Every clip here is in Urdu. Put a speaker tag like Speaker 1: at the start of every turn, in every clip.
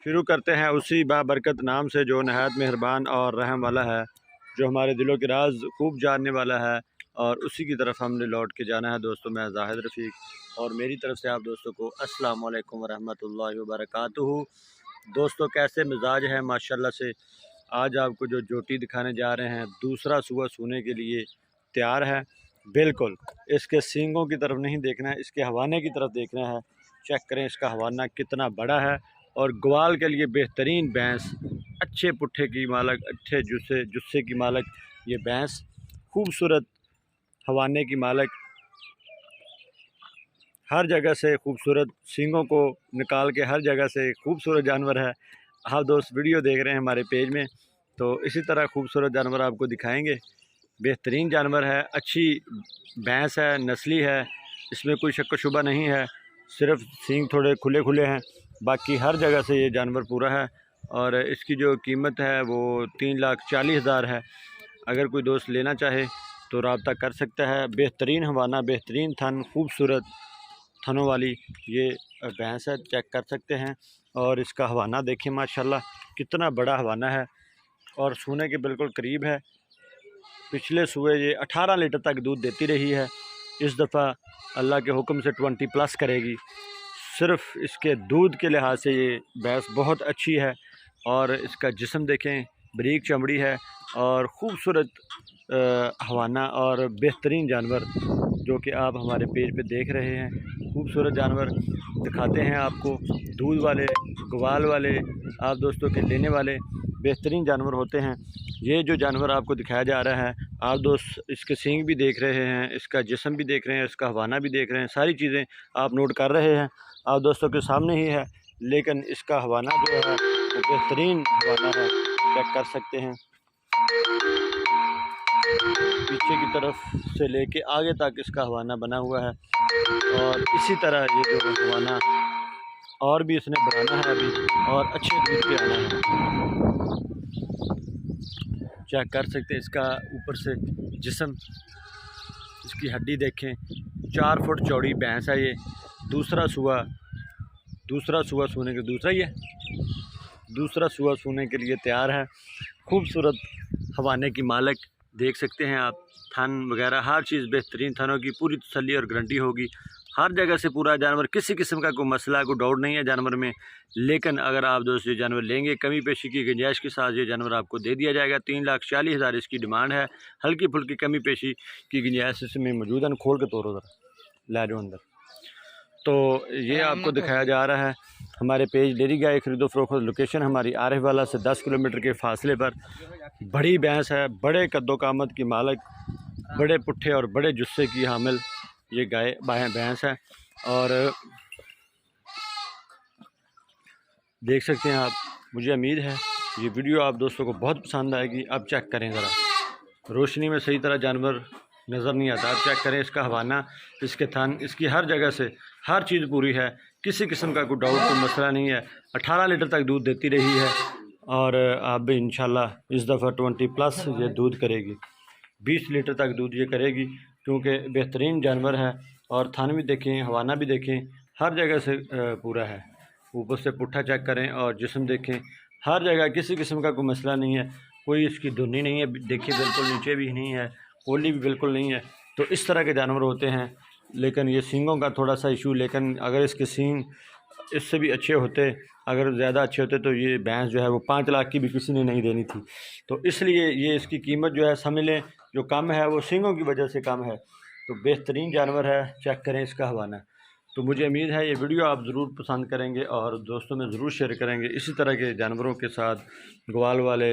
Speaker 1: شروع کرتے ہیں اسی بابرکت نام سے جو نہایت مہربان اور رحم والا ہے، جو ہمارے دلوں کے راز خوب جاننے والا ہے، اور اسی کی طرف ہم نے لوٹ کے جانا ہے۔ دوستوں میں زاہد رفیق اور میری طرف سے آپ دوستوں کو السلام علیکم ورحمۃ اللہ وبرکاتہ۔ دوستوں کیسے مزاج ہے ماشاءاللہ سے؟ آج آپ کو جو جوٹی دکھانے جا رہے ہیں دوسرا صبح سونے کے لیے تیار ہے۔ بالکل اس کے سینگوں کی طرف نہیں دیکھنا ہے، اس کے ہوانے کی طرف دیکھنا ہے۔ چیک کریں اس کا ہوانہ کتنا بڑا ہے، اور گوال کے لیے بہترین بھینس، اچھے پٹھے کی مالک، اچھے جسے کی مالک یہ بھینس، خوبصورت ہوانے کی مالک، ہر جگہ سے خوبصورت سینگوں کو نکال کے ہر جگہ سے خوبصورت جانور ہے۔ آپ دوست ویڈیو دیکھ رہے ہیں ہمارے پیج میں، تو اسی طرح خوبصورت جانور آپ کو دکھائیں گے۔ بہترین جانور ہے، اچھی بھینس ہے، نسلی ہے، اس میں کوئی شک و شبہ نہیں ہے، صرف سینگ تھوڑے کھلے کھلے ہیں، باقی ہر جگہ سے یہ جانور پورا ہے۔ اور اس کی جو قیمت ہے وہ 3,40,000 ہے۔ اگر کوئی دوست لینا چاہے تو رابطہ کر سکتا ہے۔ بہترین ہوانہ، بہترین تھن، خوبصورت تھنوں والی یہ بھینس ہے، چیک کر سکتے ہیں۔ اور اس کا ہوانہ دیکھیں ماشاءاللہ کتنا بڑا ہوانہ ہے، اور سونے کے بالکل قریب ہے۔ پچھلے سوئے یہ 18 لیٹر تک دودھ دیتی رہی ہے، اس دفعہ اللہ کے حکم سے 20+ کرے گی۔ صرف اس کے دودھ کے لحاظ سے یہ بھینس بہت اچھی ہے، اور اس کا جسم دیکھیں، بریک چمڑی ہے، اور خوبصورت ہوانہ اور بہترین جانور جو کہ آپ ہمارے پیج پہ دیکھ رہے ہیں۔ خوبصورت جانور دکھاتے ہیں آپ کو، دودھ والے، گوال والے، آپ دوستوں کے لینے والے بہترین جانور ہوتے ہیں۔ یہ جو جانور آپ کو دکھایا جا رہا ہے، آپ دوست اس کے سینگ بھی دیکھ رہے ہیں، اس کا جسم بھی دیکھ رہے ہیں، اس کا ہوانہ بھی دیکھ رہے ہیں، ساری چیزیں آپ نوٹ کر رہے ہیں، آپ دوستوں کے سامنے ہی ہے، لیکن اس کا ہوانہ جو ہے وہ بہترین ہوانہ ہے، چیک کر سکتے ہیں۔ پیچھے کی طرف سے لے کے آگے تک اس کا ہوانہ بنا ہوا ہے، اور اسی طرح یہ جو ہوانہ اور بھی اس نے بڑھانا ہے ابھی، اور اچھے دودھ پہ آنا ہے۔ چیک کر سکتے ہیں اس کا اوپر سے جسم، اس کی ہڈی دیکھیں، 4 فٹ چوڑی بھینس ہے۔ یہ دوسرا سوا سونے کے دوسرا سوا سونے کے لیے تیار ہے۔ خوبصورت ہوانے کی مالک دیکھ سکتے ہیں آپ، تھن وغیرہ ہر چیز بہترین، تھنوں کی پوری تسلی اور گارنٹی ہوگی، ہر جگہ سے پورا جانور، کسی قسم کا کوئی مسئلہ، کوئی ڈاؤٹ نہیں ہے جانور میں۔ لیکن اگر آپ دوست یہ جانور لیں گے، کمی بیشی کی گنجائش کے ساتھ یہ جانور آپ کو دے دیا جائے گا۔ 3,40,000 اس کی ڈیمانڈ ہے، ہلکی پھلکی کمی بیشی کی گنجائش اس میں موجود ہے۔ کھول کے توڑو ذرا، لے جاؤ اندر۔ تو یہ آپ کو دکھایا جا رہا ہے ہمارے پیج ڈیری گائے خرید و فروخت، لوکیشن ہماری عارف والا سے 10 کلومیٹر کے فاصلے پر۔ بڑی بھینس ہے، بڑے قد و قامت کی مالک، بڑے پٹھے اور بڑے جسے کی حامل یہ گائے بھینس ہے، اور دیکھ سکتے ہیں آپ۔ مجھے امید ہے یہ ویڈیو آپ دوستوں کو بہت پسند آئے گی۔ اب چیک کریں ذرا، روشنی میں صحیح طرح جانور نظر نہیں آتا، اب چیک کریں اس کا ہوانہ، اس کے تھن، اس کی ہر جگہ سے ہر چیز پوری ہے، کسی قسم کا کوئی ڈاؤٹ، کوئی مسئلہ نہیں ہے۔ 18 لیٹر تک دودھ دیتی رہی ہے، اور اب انشاءاللہ اس دفعہ 20+ یہ دودھ کرے گی، 20 لیٹر تک دودھ یہ کرے گی، کیونکہ بہترین جانور ہے۔ اور تھن بھی دیکھیں، ہوانہ بھی دیکھیں، ہر جگہ سے پورا ہے۔ اوپر سے پٹھا چیک کریں اور جسم دیکھیں، ہر جگہ کسی قسم کا کوئی مسئلہ نہیں ہے، کوئی اس کی دھنی نہیں ہے، دیکھیے بالکل نیچے بھی نہیں ہے، کولی بھی بالکل نہیں ہے۔ تو اس طرح کے جانور ہوتے ہیں، لیکن یہ سینگوں کا تھوڑا سا ایشو، لیکن اگر اس کے سینگ اس سے بھی اچھے ہوتے، اگر زیادہ اچھے ہوتے تو یہ بھینس جو ہے وہ 5 لاکھ کی بھی کسی نے نہیں دینی تھی۔ تو اس لیے یہ اس کی قیمت جو ہے سمجھ لیں جو کم ہے وہ سینگوں کی وجہ سے کم ہے۔ تو بہترین جانور ہے، چیک کریں اس کا ہوانہ۔ تو مجھے امید ہے یہ ویڈیو آپ ضرور پسند کریں گے اور دوستوں میں ضرور شیئر کریں گے۔ اسی طرح کے جانوروں کے ساتھ، گوال والے،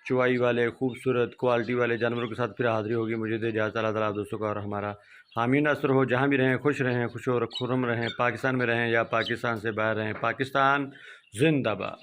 Speaker 1: چوائی والے، خوبصورت کوالٹی والے جانوروں کے ساتھ پھر حاضری ہوگی۔ مجھے دے اجازت، اللہ تعالیٰ آپ دوستوں کا اور ہمارا حامی ناصر ہو۔ جہاں بھی رہیں خوش رہیں، خوش و خرم رہیں، پاکستان میں رہیں یا پاکستان سے باہر رہیں، پاکستان زندہ باد۔